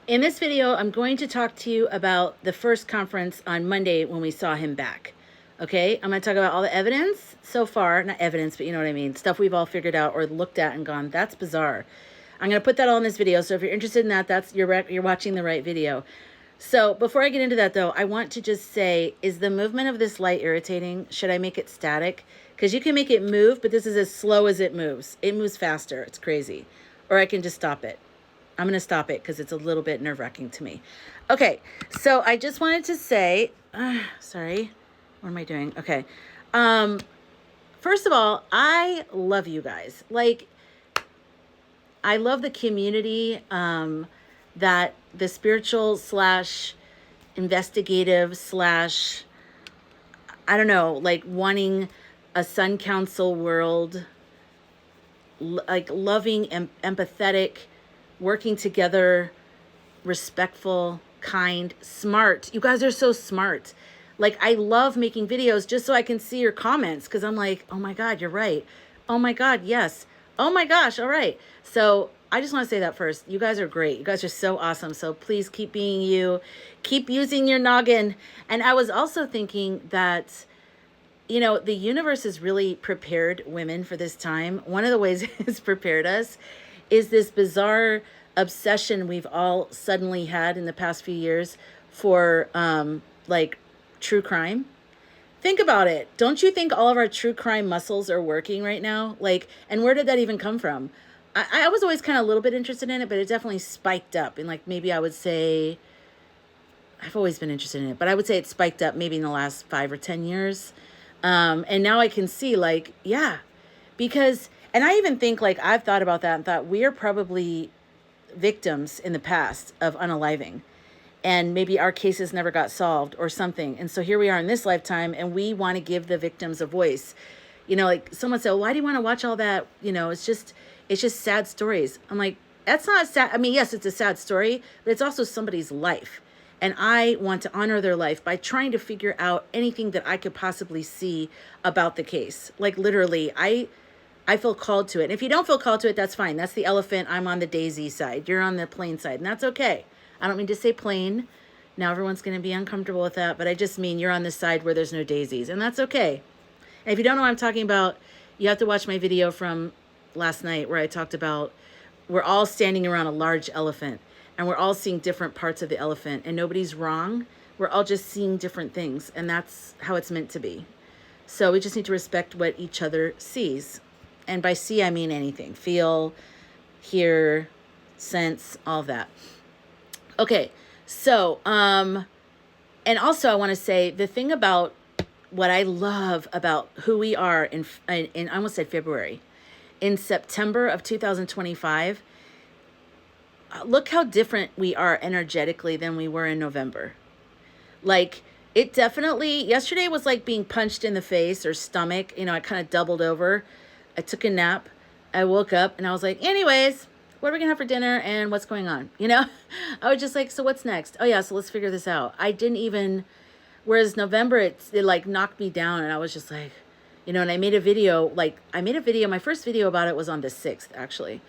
In this video, I'm going to talk to you about the first conference on Monday when we saw him back. Okay, I'm going to talk about all the evidence so far, not evidence, but you know what I mean, stuff we've all figured out or looked at and gone, that's bizarre. I'm going to put that all in this video, so if you're interested in that, you're watching the right video. So before I get into that though, I want to just say, is the movement of this light irritating? Should I make it static? Because you can make it move, but this is as slow as it moves. It moves faster. It's crazy. Or I can just stop it. I'm going to stop it because it's a little bit nerve-wracking to me. Okay, so I just wanted to say, sorry, what am I doing? Okay. First of all, I love you guys. Like, I love the community, that the spiritual / investigative / I don't know, like wanting a Sun Council world, like loving, empathetic, working together, respectful, kind, smart. You guys are so smart. Like, I love making videos just so I can see your comments because I'm like, oh my God, you're right. Oh my God, yes. Oh my gosh, all right. So I just want to say that first. You guys are great. You guys are so awesome. So please keep being you. Keep using your noggin. And I was also thinking that, you know, the universe has really prepared women for this time. One of the ways it's prepared us is this bizarre obsession we've all suddenly had in the past few years for like true crime. Think about it. Don't you think all of our true crime muscles are working right now? Like, and where did that even come from? I was always kind of a little bit interested in it, but it definitely spiked up. And like, maybe I would say, I've always been interested in it, but I would say it spiked up maybe in the last 5 or 10 years. And now I can see like, yeah, because, and I even think like, I've thought about that and thought we are probably victims in the past of unaliving. And maybe our cases never got solved or something. And so here we are in this lifetime and we want to give the victims a voice. You know, like someone said, well, why do you want to watch all that? You know, it's just sad stories. I'm like, that's not sad. I mean, yes, it's a sad story, but it's also somebody's life. And I want to honor their life by trying to figure out anything that I could possibly see about the case. Like literally, I feel called to it. And if you don't feel called to it, that's fine. That's the elephant. I'm on the daisy side. You're on the plain side. And that's okay. I don't mean to say plain. Now everyone's going to be uncomfortable with that. But I just mean you're on the side where there's no daisies. And that's okay. And if you don't know what I'm talking about, you have to watch my video from last night where I talked about we're all standing around a large elephant. And we're all seeing different parts of the elephant. And nobody's wrong. We're all just seeing different things. And that's how it's meant to be. So we just need to respect what each other sees. And by see, I mean anything. Feel, hear, sense, all of that. Okay, so, and also I want to say the thing about what I love about who we are in I almost said February, in September of 2025, look how different we are energetically than we were in November. Like, it definitely, yesterday was like being punched in the face or stomach. You know, I kind of doubled over. I took a nap. I woke up and I was like, anyways, what are we gonna have for dinner and what's going on? You know, I was just like, so what's next? Oh yeah, so let's figure this out. I didn't even, whereas November, it like knocked me down and I was just like, you know, and I made a video, my first video about it was on the 6th actually.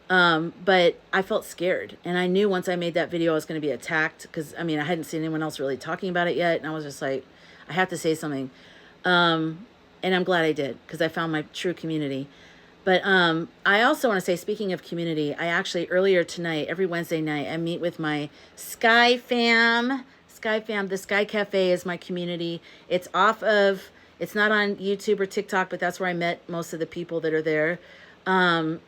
But I felt scared and I knew once I made that video, I was going to be attacked because I mean, I hadn't seen anyone else really talking about it yet. And I was just like, I have to say something. And I'm glad I did because I found my true community. But I also want to say, speaking of community, I actually earlier tonight, every Wednesday night, I meet with my Sky Fam. The Sky Cafe is my community. It's not on YouTube or TikTok, but that's where I met most of the people that are there.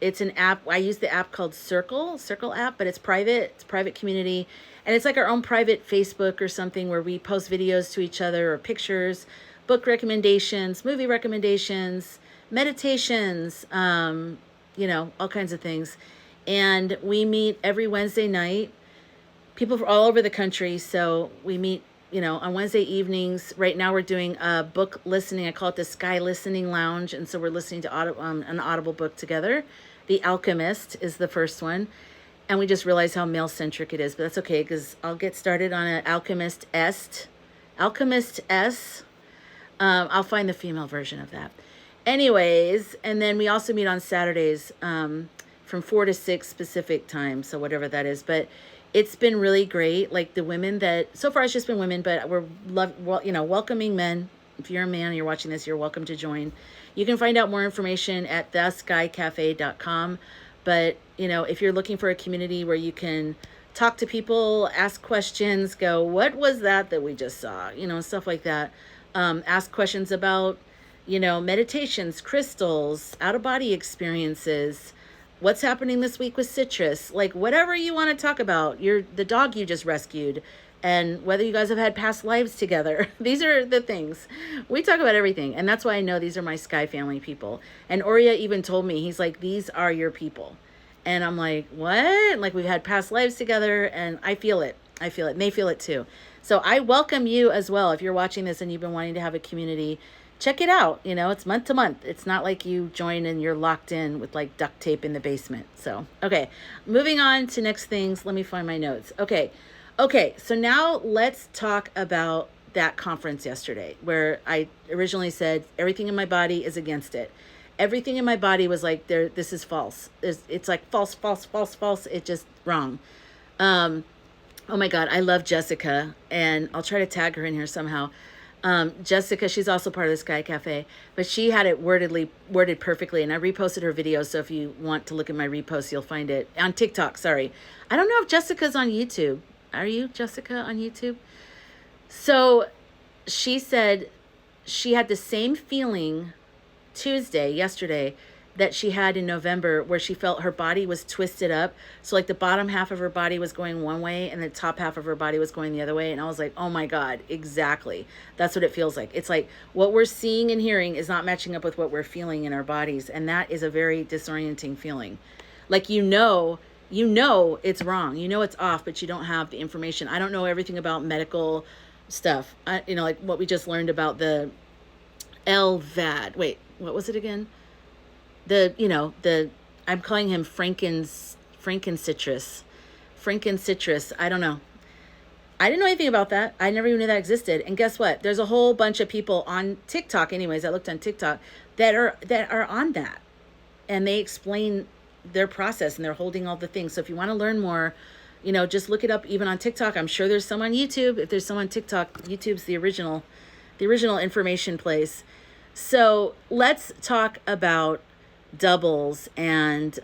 It's an app. I use the app called Circle app, but it's private. It's private community. And it's like our own private Facebook or something where we post videos to each other or pictures, book recommendations, movie recommendations, meditations, you know, all kinds of things. And we meet every Wednesday night, people from all over the country. So we meet, you know, on Wednesday evenings. Right now we're doing a book listening. I call it the Sky Listening Lounge. And so we're listening to an Audible book together. The Alchemist is the first one. And we just realized how male-centric it is. But that's okay, because I'll get started on an Alchemist S. I'll find the female version of that. Anyways, and then we also meet on Saturdays from 4 to 6 Pacific time, so whatever that is. But It's been really great. Like the women that, so far it's just been women, but we're welcoming men. If you're a man and you're watching this, you're welcome to join. You can find out more information at theskycafe.com. But, if you're looking for a community where you can talk to people, ask questions, go, what was that we just saw? Stuff like that. Ask questions about, meditations, crystals, out-of-body experiences, what's happening this week with citrus, like whatever you want to talk about, the dog you just rescued, and whether you guys have had past lives together. These are the things. We talk about everything. And that's why I know these are my Sky family people. And Oria even told me, he's like, these are your people. And I'm like, what? Like, we've had past lives together, and I feel it. And they feel it too. So I welcome you as well. If you're watching this and you've been wanting to have a community, check it out. It's month to month. It's not like you join and you're locked in with like duct tape in the basement. So, okay, moving on to next things. Let me find my notes. Okay, so now let's talk about that conference yesterday where I originally said everything in my body is against it. Everything in my body was like, this is false. It's like false. It's just wrong. Oh my God, I love Jessica, and I'll try to tag her in here somehow. Jessica, she's also part of the Sky Cafe, but she had it worded perfectly, and I reposted her video, so if you want to look at my repost, you'll find it on TikTok. Sorry. I don't know if Jessica's on YouTube. Are you, Jessica, on YouTube? So she said she had the same feeling yesterday, that she had in November, where she felt her body was twisted up. So like the bottom half of her body was going one way and the top half of her body was going the other way. And I was like, oh my God, exactly. That's what it feels like. It's like what we're seeing and hearing is not matching up with what we're feeling in our bodies. And that is a very disorienting feeling. Like, it's wrong. It's off, but you don't have the information. I don't know everything about medical stuff. Like what we just learned about the LVAD. Wait, what was it again? I'm calling him Frankencitrus. I don't know. I didn't know anything about that. I never even knew that existed. And guess what? There's a whole bunch of people on TikTok, anyways, I looked on TikTok, that are on that. And they explain their process, and they're holding all the things. So if you want to learn more, just look it up even on TikTok. I'm sure there's some on YouTube. If there's some on TikTok, YouTube's the original information place. So let's talk about doubles and,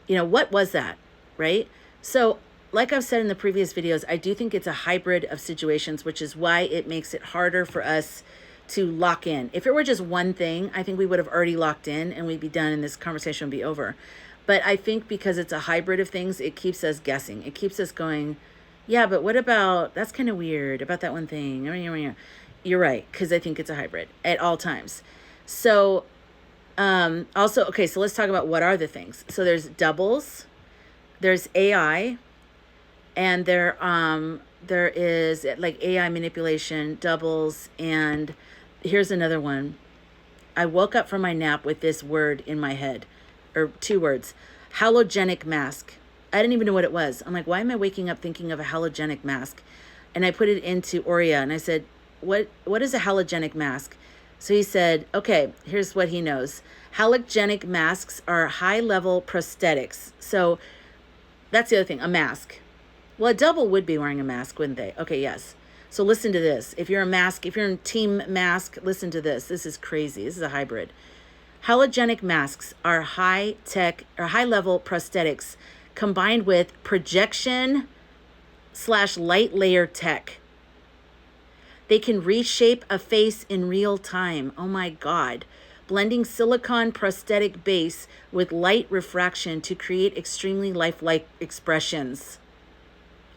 what was that, right? So like I've said in the previous videos, I do think it's a hybrid of situations, which is why it makes it harder for us to lock in. If it were just one thing, I think we would have already locked in and we'd be done and this conversation would be over. But I think because it's a hybrid of things, it keeps us guessing. It keeps us going, yeah, but what about, that's kind of weird about that one thing. You're right, because I think it's a hybrid at all times. So also, okay, so let's talk about what are the things. So there's doubles, there's AI, and there is like AI manipulation, doubles, and here's another one. I woke up from my nap with this word in my head, or two words, halogenic mask. I didn't even know what it was. I'm like, why am I waking up thinking of a halogenic mask? And I put it into Oria, and I said, what is a halogenic mask? So he said, okay, here's what he knows. Halogenic masks are high-level prosthetics. So that's the other thing, a mask. Well, a double would be wearing a mask, wouldn't they? Okay, yes. So listen to this. If you're in team mask, listen to this. This is crazy. This is a hybrid. Halogenic masks are high-tech or high-level prosthetics combined with projection/light layer tech. They can reshape a face in real time. Oh my God. Blending silicone prosthetic base with light refraction to create extremely lifelike expressions.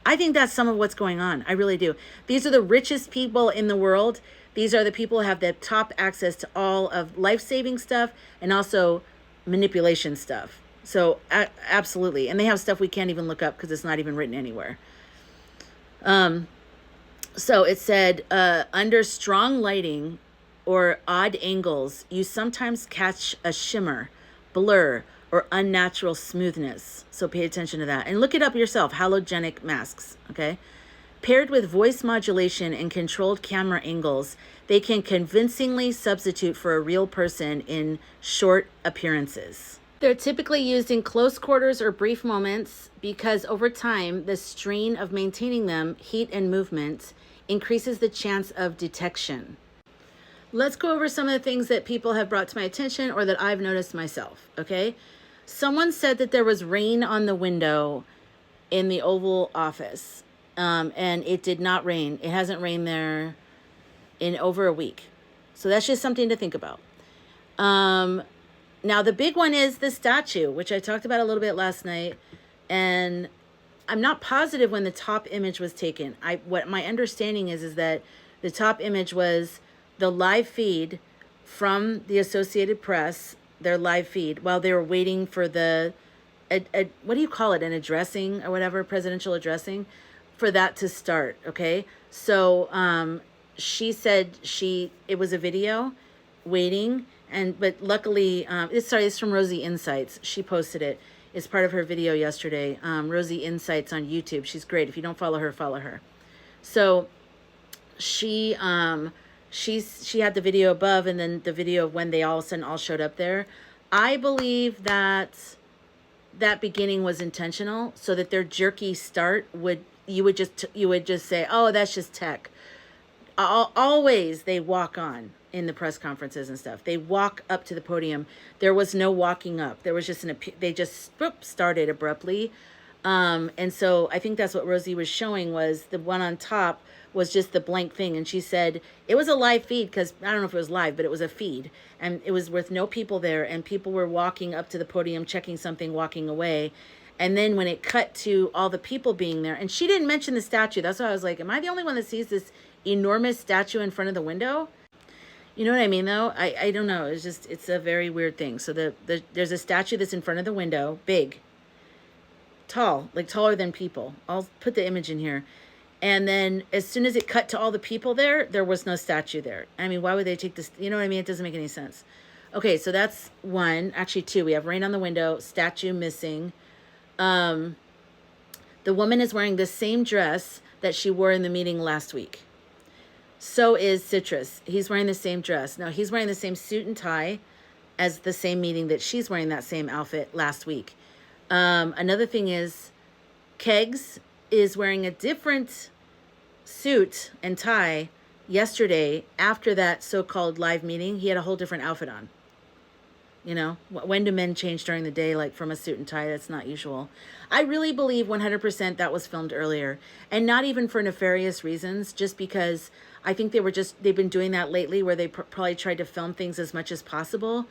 I think that's some of what's going on. I really do. These are the richest people in the world. These are the people who have the top access to all of life-saving stuff and also manipulation stuff. So absolutely. And they have stuff we can't even look up because it's not even written anywhere. So it said, under strong lighting or odd angles, you sometimes catch a shimmer, blur, or unnatural smoothness. So pay attention to that. And look it up yourself, halogenic masks, okay? Paired with voice modulation and controlled camera angles, they can convincingly substitute for a real person in short appearances. They're typically used in close quarters or brief moments because over time, the strain of maintaining them, heat and movement, increases the chance of detection. Let's go over some of the things that people have brought to my attention or that I've noticed myself, okay? Someone said that there was rain on the window in the Oval Office, and it did not rain. It hasn't rained there in over a week. So that's just something to think about. Now, the big one is the statue, which I talked about a little bit last night, and I'm not positive when the top image was taken. What my understanding is that the top image was the live feed from the Associated Press, their live feed, while they were waiting for the, what do you call it, an addressing or whatever, presidential addressing, for that to start, okay? So she said it was a video waiting, but luckily, it's from Rosie Insights. She posted it. It's part of her video yesterday. Rosie Insights on YouTube. She's great. If you don't follow her, follow her. So she had the video above, and then the video of when they all of a sudden all showed up there. I believe that beginning was intentional, so that their jerky start you would just say, oh, that's just tech. Always they walk on in the press conferences and stuff. They walk up to the podium. There was no walking up. There was just they just started abruptly. And so I think that's what Rosie was showing, was the one on top was just the blank thing. And she said it was a live feed, because I don't know if it was live, but it was a feed. And it was with no people there, and people were walking up to the podium, checking something, walking away. And then when it cut to all the people being there, and she didn't mention the statue. That's why I was like, am I the only one that sees this enormous statue in front of the window? You know what I mean, though? I don't know. It's a very weird thing. So there's a statue that's in front of the window, big, tall, like taller than people. I'll put the image in here. And then as soon as it cut to all the people there was no statue there. I mean, why would they take this? You know what I mean? It doesn't make any sense. Okay, so that's one. Actually, two. We have rain on the window, statue missing. The woman is wearing the same dress that she wore in the meeting last week. So is Citrus. He's wearing the same dress. No, he's wearing the same suit and tie as the same meeting that she's wearing that same outfit last week. Another thing is Kegs is wearing a different suit and tie yesterday after that so-called live meeting. He had a whole different outfit on. You know, when do men change during the day, like from a suit and tie? That's not usual. I really believe 100% that was filmed earlier, and not even for nefarious reasons, just because I think they've been doing that lately, where they probably tried to film things as much as possible.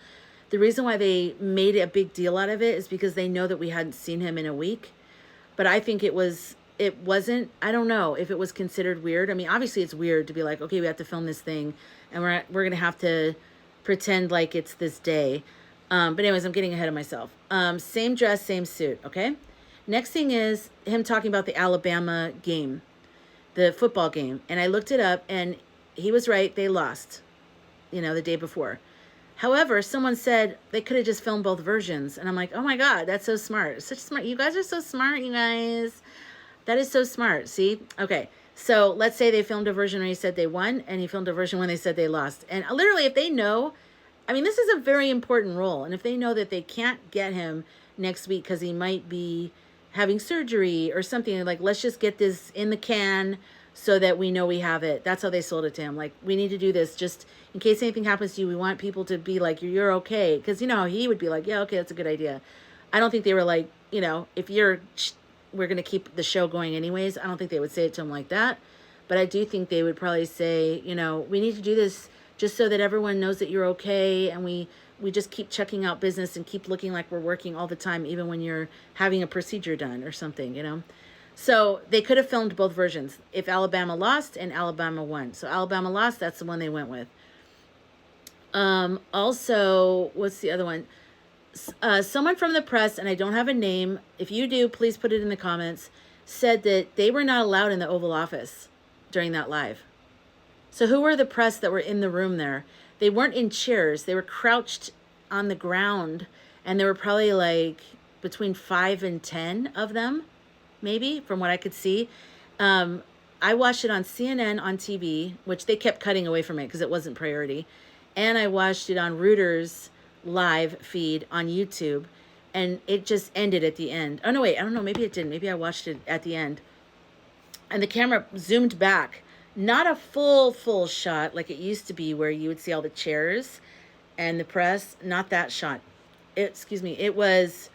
The reason why they made a big deal out of it is because they know that we hadn't seen him in a week. But I think it wasn't, I don't know if it was considered weird. I mean, obviously it's weird to be like, okay, we have to film this thing, and we're going to have to pretend like it's this day. But anyways, I'm getting ahead of myself. Same dress, same suit, okay? Next thing is him talking about the Alabama game, the football game. And I looked it up, and he was right. They lost, the day before. However, someone said they could have just filmed both versions. And I'm like, oh my God, that's so smart. Such smart. You guys are so smart, you guys. That is so smart. See? Okay. So let's say they filmed a version where he said they won, and he filmed a version when they said they lost. And literally, if they know, I mean, this is a very important role. And if they know that they can't get him next week because he might be having surgery or something, like, let's just get this in the can so that we know we have it. That's how they sold it to him. Like, we need to do this just in case anything happens to you. We want people to be like, you're okay. Because, he would be like, yeah, okay, that's a good idea. I don't think they were like, if we're going to keep the show going anyways. I don't think they would say it to him like that. But I do think they would probably say, we need to do this just so that everyone knows that you're okay, and we just keep checking out business and keep looking like we're working all the time, even when you're having a procedure done or something, So they could have filmed both versions if Alabama lost and Alabama won. So Alabama lost, that's the one they went with. Also, what's the other one? Someone from the press, and I don't have a name. If you do, please put it in the comments, said that they were not allowed in the Oval Office during that live. So who were the press that were in the room there? They weren't in chairs. They were crouched on the ground, and there were probably like between 5 and 10 of them, maybe, from what I could see. I watched it on CNN on TV, which they kept cutting away from it because it wasn't priority. And I watched it on Reuters live feed on YouTube. and it just ended at the end. Oh no, wait, I don't know, maybe it didn't. Maybe I watched it at the end. And the camera zoomed back. Not a full shot like it used to be where you would see all the chairs and the press, not that shot. Excuse me, it was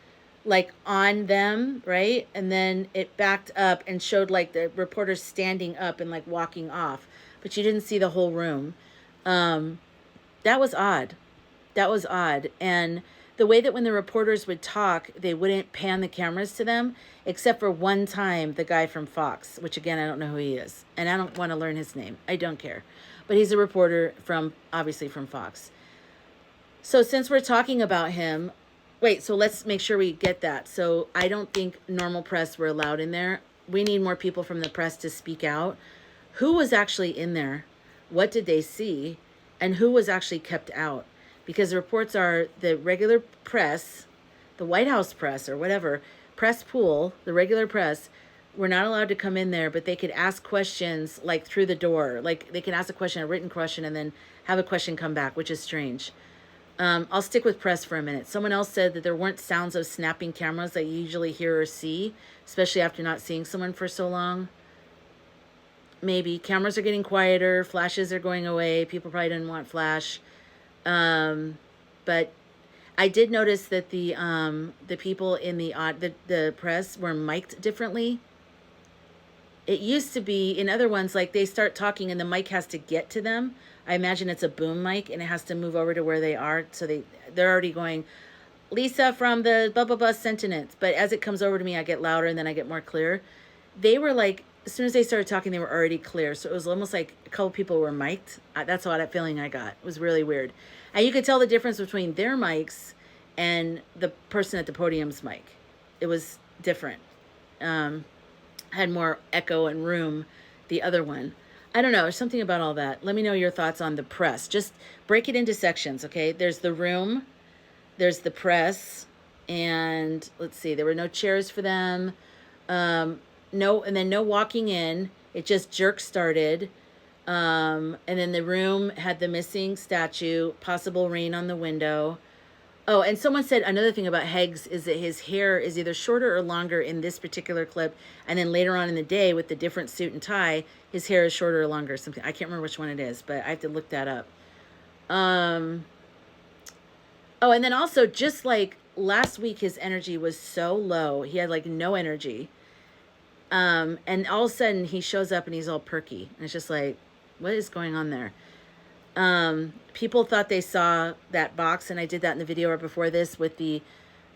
like on them, right? And then it backed up and showed like the reporters standing up and like walking off, but you didn't see the whole room. That was odd. That was odd. And the way that when the reporters would talk, they wouldn't pan the cameras to them, except for one time, the guy from Fox, which again, I don't know who he is. And I don't want to learn his name. I don't care. But he's a reporter from, obviously from Fox. So since we're talking about him, wait, so let's make sure we get that. So I don't think normal press were allowed in there. We need more people from the press to speak out. Who was actually in there? What did they see? And who was actually kept out? Because the reports are the regular press, the White House press or whatever, press pool, the regular press, were not allowed to come in there, but they could ask questions like through the door. Like they can ask a question, a written question, and then have a question come back, which is strange. I'll stick with press for a minute. Someone else said that there weren't sounds of snapping cameras that you usually hear or see, especially after not seeing someone for so long. Maybe cameras are getting quieter, flashes are going away. People probably didn't want flash. But I did notice that the people in the press were mic'd differently. It used to be in other ones, like they start talking and the mic has to get to them. I imagine it's a boom mic and it has to move over to where they are. So they're already going, Lisa from the blah, blah, blah sentence. But as it comes over to me, I get louder and then I get more clear. They were like, as soon as they started talking, they were already clear. So it was almost like a couple people were mic'd. That's all that feeling I got. It was really weird. And you could tell the difference between their mics and the person at the podium's mic. It was different. Had more echo and room, the other one. I don't know, there's something about all that. Let me know your thoughts on the press. Just break it into sections, okay? There's the room, there's the press, and let's see, there were no chairs for them. No, and then no walking in. It just jerk started. And then the room had the missing statue, possible rain on the window. Oh, and someone said another thing about Heggs is that his hair is either shorter or longer in this particular clip, and then later on in the day with the different suit and tie, his hair is shorter or longer. Something I can't remember which one it is, but I have to look that up. Oh, and then also just like last week, his energy was so low. He had like no energy. And all of a sudden he shows up and he's all perky. And it's just like, what is going on there? People thought they saw that box, and I did that in the video right before this with the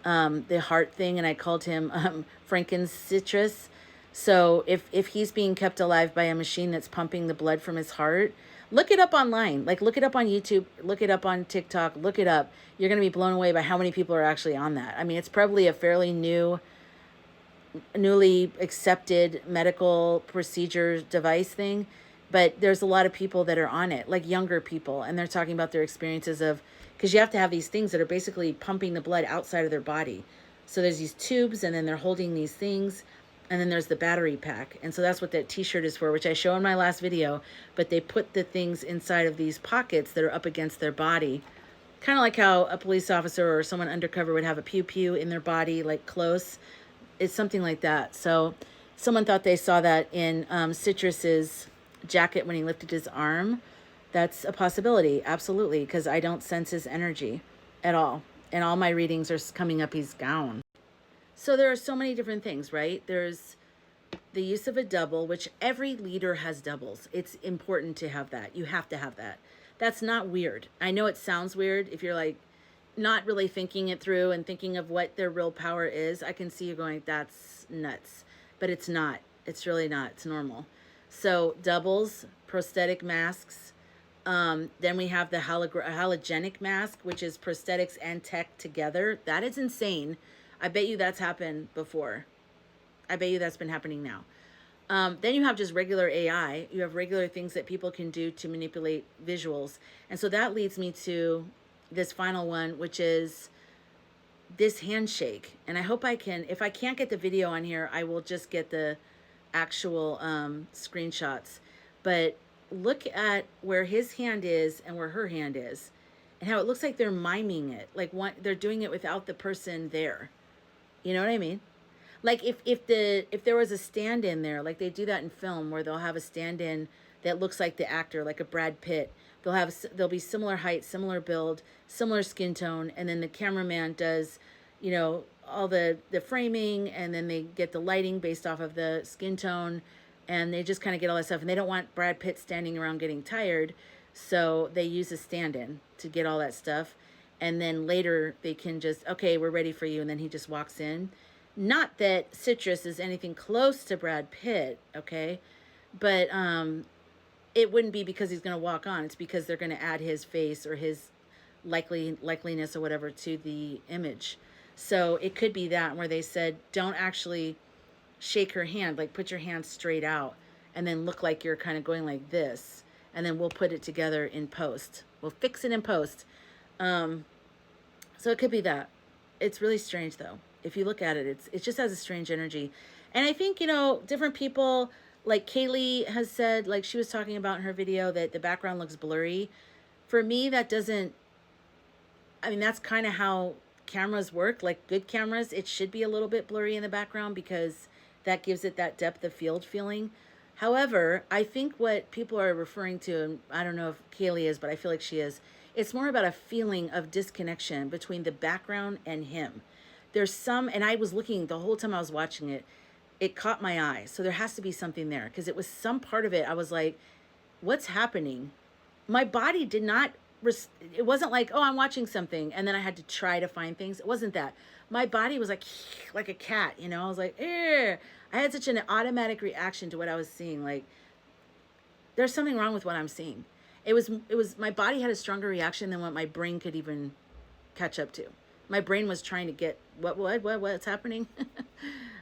heart thing, and I called him Franken-Citrus. So if he's being kept alive by a machine that's pumping the blood from his heart, look it up online. Like look it up on YouTube, look it up on TikTok, look it up. You're going to be blown away by how many people are actually on that. I mean, it's probably a fairly newly accepted medical procedure device thing, but there's a lot of people that are on it, like younger people, and they're talking about their experiences of, because you have to have these things that are basically pumping the blood outside of their body. So there's these tubes, and then they're holding these things, and then there's the battery pack. And so that's what that t-shirt is for, which I show in my last video, but they put the things inside of these pockets that are up against their body. Kind of like how a police officer or someone undercover would have a pew-pew in their body, like close. It's something like that. So someone thought they saw that in Citrus's jacket when he lifted his arm. That's a possibility, absolutely, because I don't sense his energy at all. And all my readings are coming up, he's gone. So there are so many different things, right? There's the use of a double, which every leader has doubles. It's important to have that. You have to have that. That's not weird. I know it sounds weird if you're like not really thinking it through and thinking of what their real power is. I can see you going, that's nuts. But it's not. It's really not. It's normal. So doubles, prosthetic masks. Then we have the halogenic mask, which is prosthetics and tech together. That is insane. I bet you that's happened before. I bet you that's been happening now. Then you have just regular AI. You have regular things that people can do to manipulate visuals. And so that leads me to this final one, which is this handshake. And I hope I can, if I can't get the video on here, I will just get the actual screenshots. But look at where his hand is and where her hand is. and how it looks like they're miming it. Like they're doing it without the person there. You know what I mean? Like if there was a stand-in there, like they do that in film where they'll have a stand-in that looks like the actor, like a Brad Pitt. They'll be similar height, similar build, similar skin tone, and then the cameraman does, all the framing, and then they get the lighting based off of the skin tone, and they just kind of get all that stuff. And they don't want Brad Pitt standing around getting tired, so they use a stand-in to get all that stuff. And then later they can just, okay, we're ready for you, and then he just walks in. Not that Citrus is anything close to Brad Pitt, okay? But it wouldn't be because he's going to walk on. It's because they're going to add his face or his likeliness or whatever to the image. So it could be that where they said, don't actually shake her hand, like put your hand straight out and then look like you're kind of going like this. And then we'll put it together in post. We'll fix it in post. So it could be that. It's really strange though. If you look at it, it just has a strange energy. And I think, different people, like Kaylee has said, like she was talking about in her video, that the background looks blurry. For me, that's kind of how cameras work. Like good cameras, it should be a little bit blurry in the background because that gives it that depth of field feeling. However, I think what people are referring to, and I don't know if Kaylee is, but I feel like she is, it's more about a feeling of disconnection between the background and him. There's and I was looking the whole time I was watching it, it caught my eye. So there has to be something there because it was some part of it. I was like, what's happening? My body did not, it wasn't like, oh, I'm watching something and then I had to try to find things. It wasn't that. My body was like a cat, I was like, I had such an automatic reaction to what I was seeing. Like, there's something wrong with what I'm seeing. It was, my body had a stronger reaction than what my brain could even catch up to. My brain was trying to get what's happening?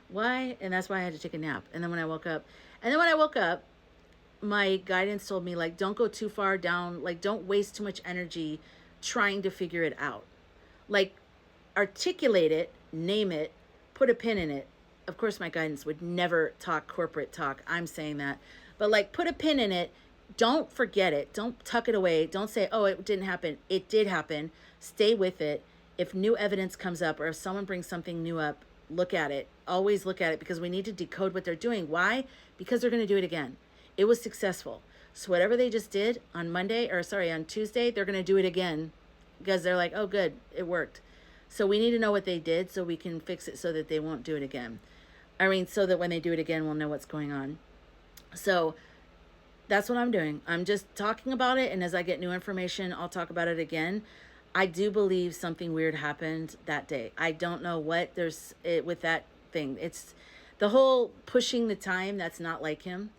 Why? And that's why I had to take a nap. And then when I woke up, my guidance told me, like, don't go too far down. Like, don't waste too much energy trying to figure it out. Like, articulate it, name it, put a pin in it. Of course, my guidance would never talk corporate talk. I'm saying that. But like, put a pin in it. Don't forget it. Don't tuck it away. Don't say, oh, it didn't happen. It did happen. Stay with it. If new evidence comes up or if someone brings something new up, look at it. Always look at it because we need to decode what they're doing. Why? Because they're going to do it again. It was successful. So whatever they just did on Tuesday, they're going to do it again because they're like, oh, good, it worked. So we need to know what they did so we can fix it so that they won't do it again. So that when they do it again, we'll know what's going on. So that's what I'm doing. I'm just talking about it. And as I get new information, I'll talk about it again. I do believe something weird happened that day. I don't know what with that thing. It's the whole pushing the time. That's not like him.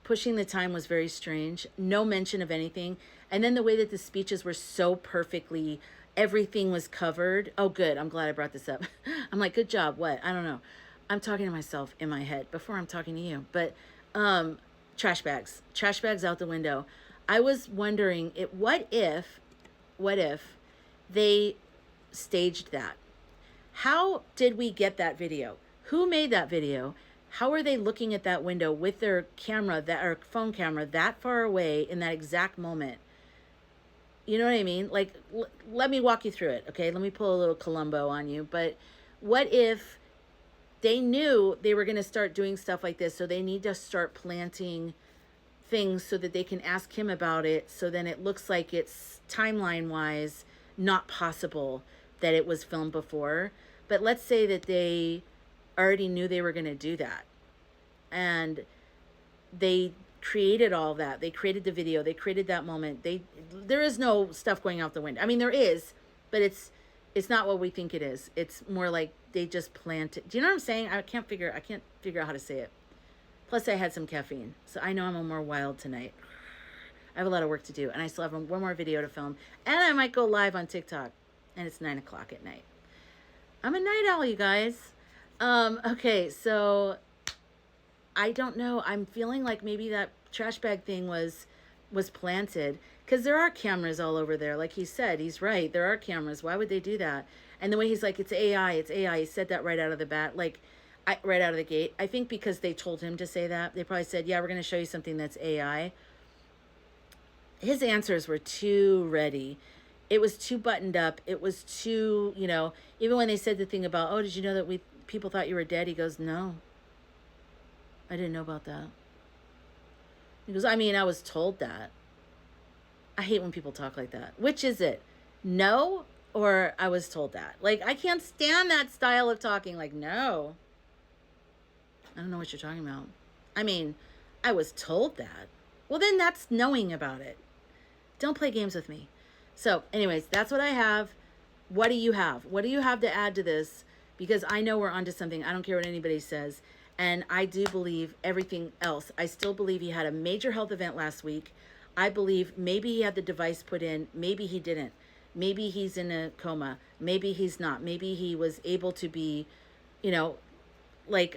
Pushing the time was very strange. No mention of anything. And then the way that the speeches were so perfectly, everything was covered. Oh, good. I'm glad I brought this up. I'm like, good job. What? I don't know. I'm talking to myself in my head before I'm talking to you. But trash bags out the window. I was wondering, what if they staged that? How did we get that video? Who made that video? How are they looking at that window with their camera, phone camera, that far away in that exact moment? You know what I mean? Like, let me walk you through it, okay? Let me pull a little Columbo on you. But what if they knew they were going to start doing stuff like this, so they need to start planting things so that they can ask him about it, so then it looks like it's timeline-wise not possible that it was filmed before. But let's say that they already knew they were going to do that. And they created all that. They created the video. They created that moment. There is no stuff going out the window. I mean, there is, but it's not what we think it is. It's more like they just planted. Do you know what I'm saying? I can't figure out how to say it. Plus, I had some caffeine, so I know I'm more wild tonight. I have a lot of work to do, and I still have one more video to film, and I might go live on TikTok, and it's 9:00 at night. I'm a night owl, you guys. Okay, so I don't know. I'm feeling like maybe that trash bag thing was planted, because there are cameras all over there. Like he said, he's right. There are cameras. Why would they do that? And the way he's like, it's AI, it's AI. He said that right out of the bat, right out of the gate. I think because they told him to say that. They probably said, yeah, we're going to show you something that's AI. His answers were too ready. it was too buttoned up. It was too, you know, even when they said the thing about, oh, did you know that people thought you were dead? He goes, no, I didn't know about that. He goes, I mean, I was told that. I hate when people talk like that. Which is it? No, or I was told that? Like, I can't stand that style of talking. Like, no. I don't know what you're talking about. I mean, I was told that. Well, then that's knowing about it. Don't play games with me. So, anyways, that's what I have. What do you have? What do you have to add to this? Because I know we're onto something. I don't care what anybody says. And I do believe everything else. I still believe he had a major health event last week. I believe maybe he had the device put in. Maybe he didn't. Maybe he's in a coma. Maybe he's not. Maybe he was able to be, you know, like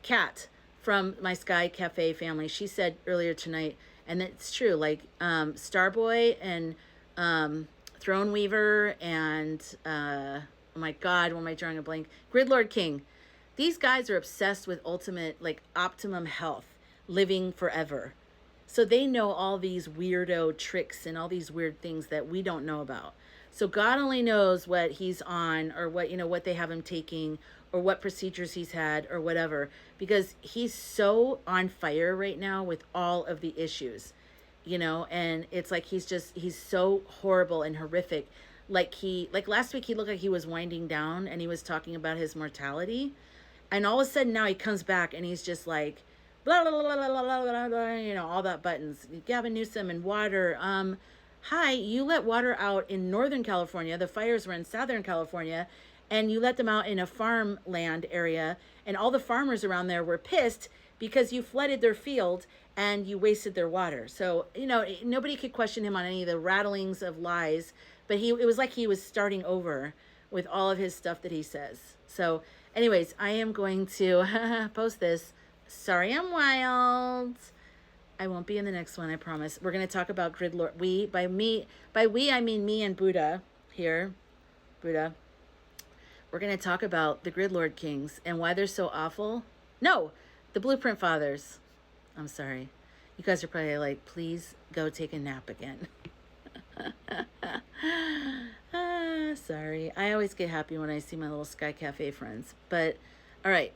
Kat from my Sky Cafe family. She said earlier tonight, and it's true, like Starboy and Throne Weaver and, oh my God, what am I drawing a blank? Gridlord King. These guys are obsessed with ultimate, like optimum health, living forever. So they know all these weirdo tricks and all these weird things that we don't know about. So God only knows what he's on, or what, you know, what they have him taking, or what procedures he's had, or whatever, because he's so on fire right now with all of the issues, you know, and it's like he's so horrible and horrific. Like last week he looked like he was winding down and he was talking about his mortality. And all of a sudden now he comes back and he's just like, blah, blah, blah, blah, blah, blah, blah, blah, you know, all that buttons. Gavin Newsom and water. Hi, you let water out in Northern California. The fires were in Southern California. And you let them out in a farmland area. And all the farmers around there were pissed because you flooded their field and you wasted their water. So, you know, nobody could question him on any of the rattlings of lies. But it was like he was starting over with all of his stuff that he says. So, anyways, I am going to post this. Sorry I'm wild. I won't be in the next one, I promise. We're going to talk about Grid Lord. By we, I mean me and Buddha here. Buddha. We're going to talk about the Grid Lord Kings and why they're so awful. No, the Blueprint Fathers. I'm sorry. You guys are probably like, please go take a nap again. Sorry. I always get happy when I see my little Sky Cafe friends. But, all right.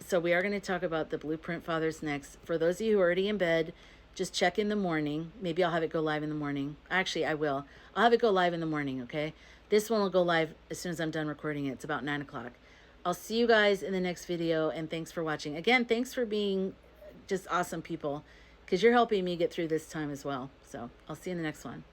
So we are going to talk about the Blueprint Fathers next. For those of you who are already in bed, just check in the morning. Maybe I'll have it go live in the morning. Actually, I will. I'll have it go live in the morning, okay? This one will go live as soon as I'm done recording it. It's about 9 o'clock. I'll see you guys in the next video, and thanks for watching. Again, thanks for being just awesome people, because you're helping me get through this time as well. So I'll see you in the next one.